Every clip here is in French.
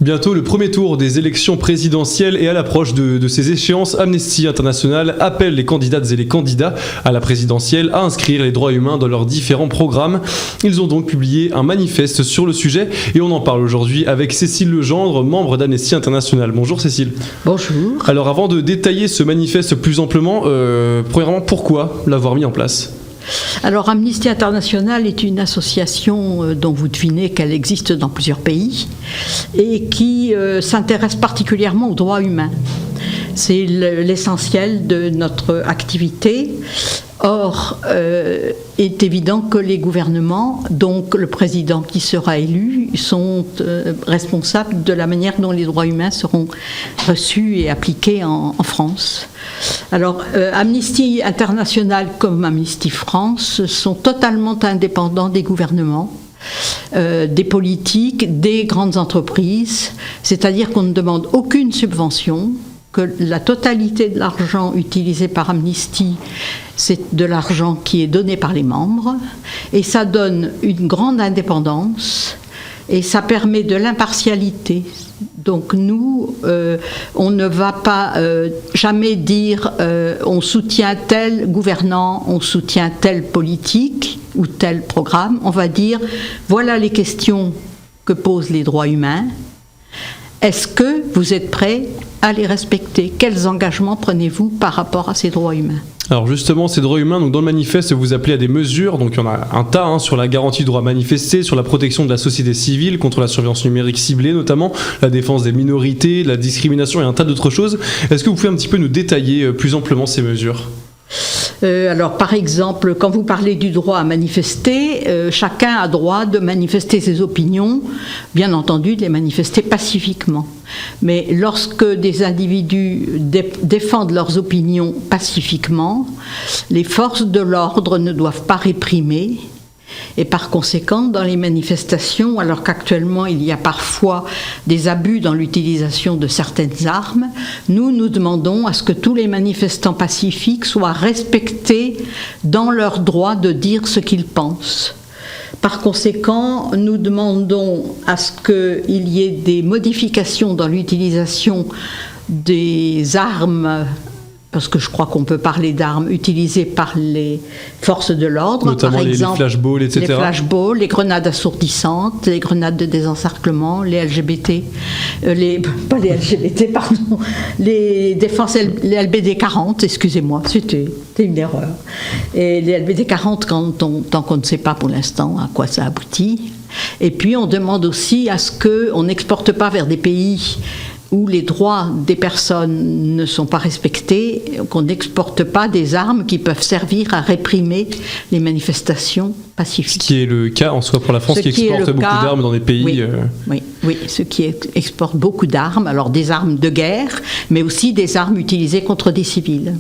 Bientôt le premier tour des élections présidentielles et à l'approche de ces échéances, Amnesty International appelle les candidates et les candidats à la présidentielle à inscrire les droits humains dans leurs différents programmes. Ils ont donc publié un manifeste sur le sujet et on en parle aujourd'hui avec Cécile Legendre, membre d'Amnesty International. Bonjour Cécile. Bonjour. Alors avant de détailler ce manifeste plus amplement, premièrement, pourquoi l'avoir mis en place ? Alors Amnesty International est une association dont vous devinez qu'elle existe dans plusieurs pays et qui s'intéresse particulièrement aux droits humains. C'est l'essentiel de notre activité. Or, est évident que les gouvernements, donc le président qui sera élu, sont responsables de la manière dont les droits humains seront reçus et appliqués en France. Alors, Amnesty International comme Amnesty France sont totalement indépendants des gouvernements, des politiques, des grandes entreprises, c'est-à-dire qu'on ne demande aucune subvention, que la totalité de l'argent utilisé par Amnesty, c'est de l'argent qui est donné par les membres, et ça donne une grande indépendance, et ça permet de l'impartialité. Donc nous, on ne va pas jamais dire on soutient tel gouvernant, on soutient telle politique ou tel programme. On va dire voilà les questions que posent les droits humains. Est-ce que vous êtes prêts à les respecter ? Quels engagements prenez-vous par rapport à ces droits humains ? Alors justement, ces droits humains, donc dans le manifeste, vous appelez à des mesures, donc il y en a un tas, sur la garantie du droit à manifester, sur la protection de la société civile, contre la surveillance numérique ciblée notamment, la défense des minorités, la discrimination et un tas d'autres choses. Est-ce que vous pouvez un petit peu nous détailler plus amplement ces mesures ? Alors, par exemple, quand vous parlez du droit à manifester, chacun a droit de manifester ses opinions, bien entendu de les manifester pacifiquement. Mais lorsque des individus défendent leurs opinions pacifiquement, les forces de l'ordre ne doivent pas réprimer. Et par conséquent, dans les manifestations, alors qu'actuellement il y a parfois des abus dans l'utilisation de certaines armes, nous demandons à ce que tous les manifestants pacifiques soient respectés dans leur droit de dire ce qu'ils pensent. Par conséquent, nous demandons à ce qu'il y ait des modifications dans l'utilisation des armes, parce que je crois qu'on peut parler d'armes utilisées par les forces de l'ordre, notamment par exemple, les flashballs, etc. Les flashballs, les grenades assourdissantes, les grenades de désencerclement, les LGBT, pas les LGBT, pardon, les défenses, les LBD 40, excusez-moi, c'était une erreur. Et les LBD 40, tant qu'on ne sait pas pour l'instant à quoi ça aboutit. Et puis on demande aussi à ce qu'on n'exporte pas vers des pays où les droits des personnes ne sont pas respectés, qu'on n'exporte pas des armes qui peuvent servir à réprimer les manifestations pacifiques. Ce qui est le cas en soi pour la France, qui exporte beaucoup d'armes dans des pays... Oui, ce qui exporte beaucoup d'armes, alors des armes de guerre, mais aussi des armes utilisées contre des civils.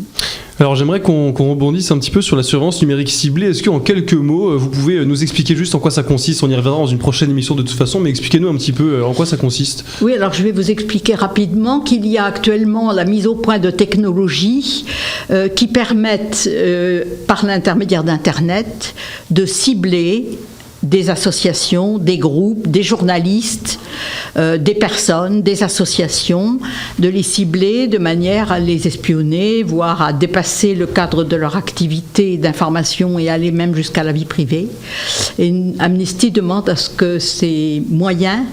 Alors j'aimerais qu'on rebondisse un petit peu sur la surveillance numérique ciblée. Est-ce qu'en quelques mots, vous pouvez nous expliquer juste en quoi ça consiste ? On y reviendra dans une prochaine émission de toute façon, mais expliquez-nous un petit peu en quoi ça consiste. Oui, alors je vais vous expliquer rapidement qu'il y a actuellement la mise au point de technologies qui permettent, par l'intermédiaire d'Internet, de cibler des associations, des groupes, des journalistes, des personnes, des associations, de les cibler de manière à les espionner, voire à dépasser le cadre de leur activité d'information et aller même jusqu'à la vie privée. Et Amnesty demande à ce que ces moyens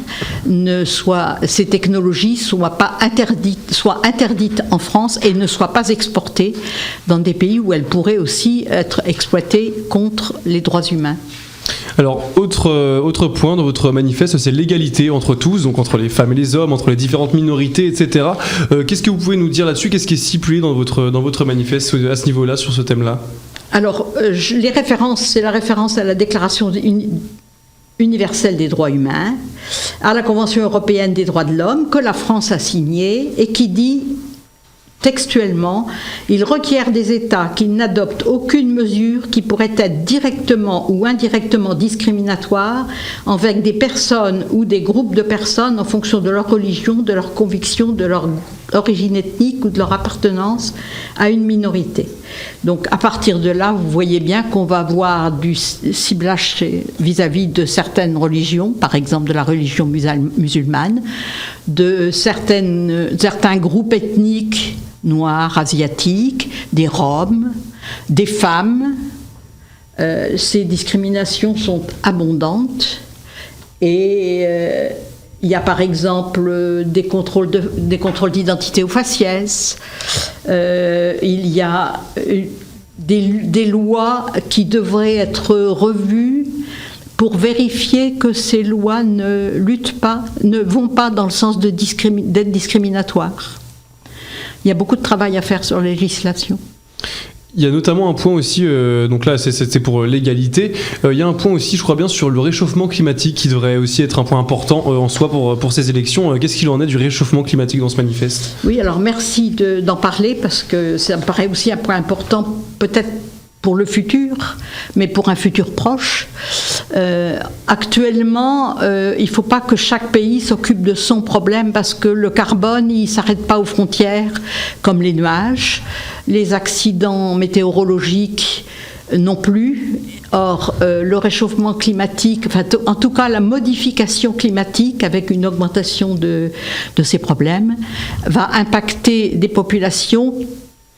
ces technologies soient interdites en France et ne soient pas exportées dans des pays où elles pourraient aussi être exploitées contre les droits humains. Alors, autre point dans votre manifeste, c'est l'égalité entre tous, donc entre les femmes et les hommes, entre les différentes minorités, etc. Qu'est-ce que vous pouvez nous dire là-dessus ? Qu'est-ce qui est stipulé dans votre manifeste à ce niveau-là, sur ce thème-là ? Alors, les références, c'est la référence à la Déclaration universelle des droits humains, à la Convention européenne des droits de l'homme, que la France a signée et qui dit textuellement, il requiert des États qui n'adoptent aucune mesure qui pourrait être directement ou indirectement discriminatoire envers des personnes ou des groupes de personnes en fonction de leur religion, de leurs convictions, de leur origine ethnique ou de leur appartenance à une minorité. Donc à partir de là, vous voyez bien qu'on va avoir du ciblage vis-à-vis de certaines religions, par exemple de la religion musulmane, de certains groupes ethniques noirs, asiatiques, des Roms, des femmes. Ces discriminations sont abondantes et il y a par exemple des contrôles d'identité au faciès, il y a des lois qui devraient être revues pour vérifier que ces lois ne vont pas dans le sens d'être discriminatoires. Il y a beaucoup de travail à faire sur la législation. Il y a notamment un point aussi, donc là c'est pour l'égalité, il y a un point aussi je crois bien sur le réchauffement climatique qui devrait aussi être un point important en soi pour ces élections. Qu'est-ce qu'il en est du réchauffement climatique dans ce manifeste ? Oui, alors merci d'en parler parce que ça me paraît aussi un point important peut-être pour le futur, mais pour un futur proche. Actuellement, il ne faut pas que chaque pays s'occupe de son problème parce que le carbone, il ne s'arrête pas aux frontières, comme les nuages. Les accidents météorologiques non plus. Or, le réchauffement climatique, en tout cas la modification climatique avec une augmentation de ces problèmes, va impacter des populations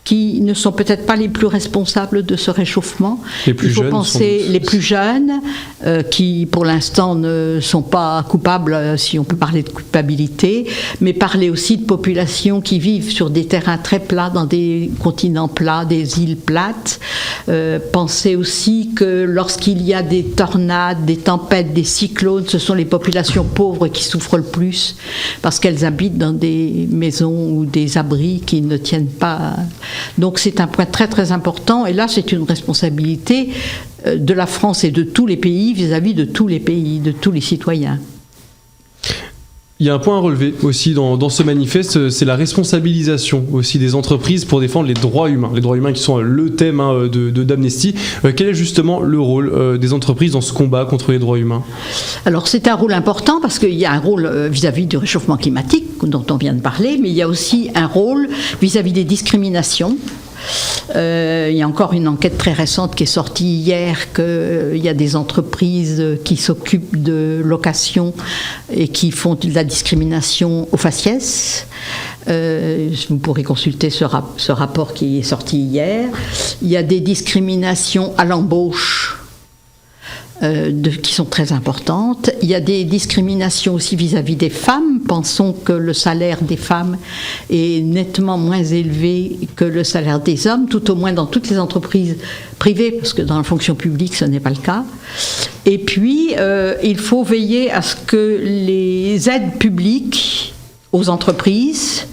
qui ne sont peut-être pas les plus responsables de ce réchauffement. Les plus jeunes, les plus jeunes, qui pour l'instant ne sont pas coupables, si on peut parler de culpabilité, mais parler aussi de populations qui vivent sur des terrains très plats, dans des continents plats, des îles plates. Pensez aussi que lorsqu'il y a des tornades, des tempêtes, des cyclones, ce sont les populations pauvres qui souffrent le plus, parce qu'elles habitent dans des maisons ou des abris qui ne tiennent pas. Donc c'est un point très très important et là c'est une responsabilité de la France et de tous les pays vis-à-vis de tous les pays, de tous les citoyens. Il y a un point à relever aussi dans ce manifeste, c'est la responsabilisation aussi des entreprises pour défendre les droits humains qui sont le thème d'Amnesty. Quel est justement le rôle des entreprises dans ce combat contre les droits humains ? Alors c'est un rôle important parce qu'il y a un rôle vis-à-vis du réchauffement climatique dont on vient de parler, mais il y a aussi un rôle vis-à-vis des discriminations. Il y a encore une enquête très récente qui est sortie hier qu'il y a des entreprises qui s'occupent de location et qui font de la discrimination au faciès. Vous pourrez consulter ce rapport qui est sorti hier. Il y a des discriminations à l'embauche qui sont très importantes. Il y a des discriminations aussi vis-à-vis des femmes. Pensons que le salaire des femmes est nettement moins élevé que le salaire des hommes, tout au moins dans toutes les entreprises privées, parce que dans la fonction publique, ce n'est pas le cas. Et puis, il faut veiller à ce que les aides publiques aux entreprises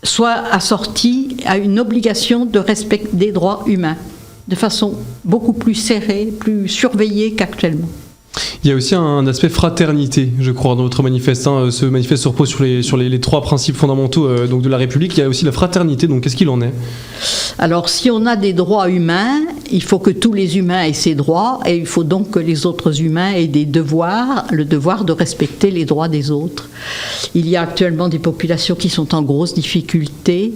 soient assorties à une obligation de respect des droits humains, de façon beaucoup plus serrée, plus surveillée qu'actuellement. Il y a aussi un aspect fraternité, je crois, dans votre manifeste. Ce manifeste se repose sur les trois principes fondamentaux donc de la République. Il y a aussi la fraternité, donc qu'est-ce qu'il en est ? Alors, si on a des droits humains, il faut que tous les humains aient ces droits, et il faut donc que les autres humains aient des devoirs, le devoir de respecter les droits des autres. Il y a actuellement des populations qui sont en grosse difficulté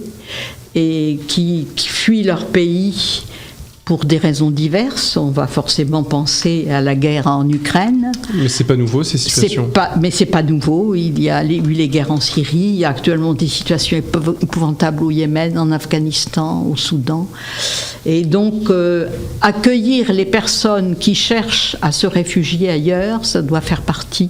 et qui fuient leur pays pour des raisons diverses. On va forcément penser à la guerre en Ukraine. Mais c'est pas nouveau ces situations. Mais c'est pas nouveau. Il y a eu les guerres en Syrie. Il y a actuellement des situations épouvantables au Yémen, en Afghanistan, au Soudan. Et donc, accueillir les personnes qui cherchent à se réfugier ailleurs, ça doit faire partie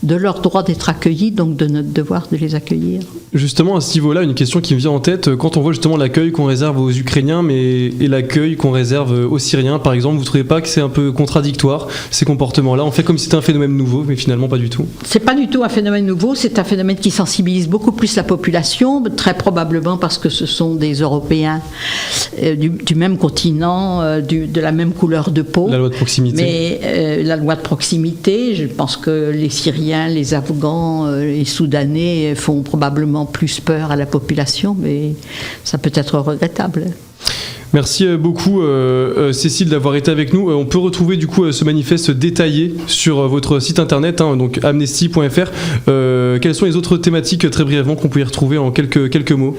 de leur droit d'être accueillis, donc de notre devoir de les accueillir. Justement, à ce niveau-là, une question qui me vient en tête, quand on voit justement l'accueil qu'on réserve aux Ukrainiens et l'accueil qu'on réserve aux Syriens, par exemple, vous ne trouvez pas que c'est un peu contradictoire, ces comportements-là ? On fait comme si c'était un phénomène nouveau, mais finalement pas du tout. C'est pas du tout un phénomène nouveau, c'est un phénomène qui sensibilise beaucoup plus la population, très probablement parce que ce sont des Européens du même continent, de la même couleur de peau. La loi de proximité. Mais la loi de proximité, je pense que les Syriens, les Afghans, les Soudanais font probablement plus peur à la population, mais ça peut être regrettable. Merci beaucoup Cécile d'avoir été avec nous. On peut retrouver du coup ce manifeste détaillé sur votre site internet, donc amnesty.fr. Quelles sont les autres thématiques très brièvement qu'on peut y retrouver en quelques mots?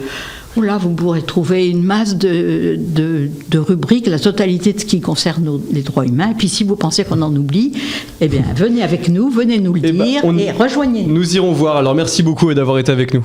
Là, vous pourrez trouver une masse de rubriques, la totalité de ce qui concerne les droits humains. Et puis si vous pensez qu'on en oublie, eh bien venez avec nous, venez nous le dire et rejoignez-nous. Nous irons voir. Alors merci beaucoup d'avoir été avec nous.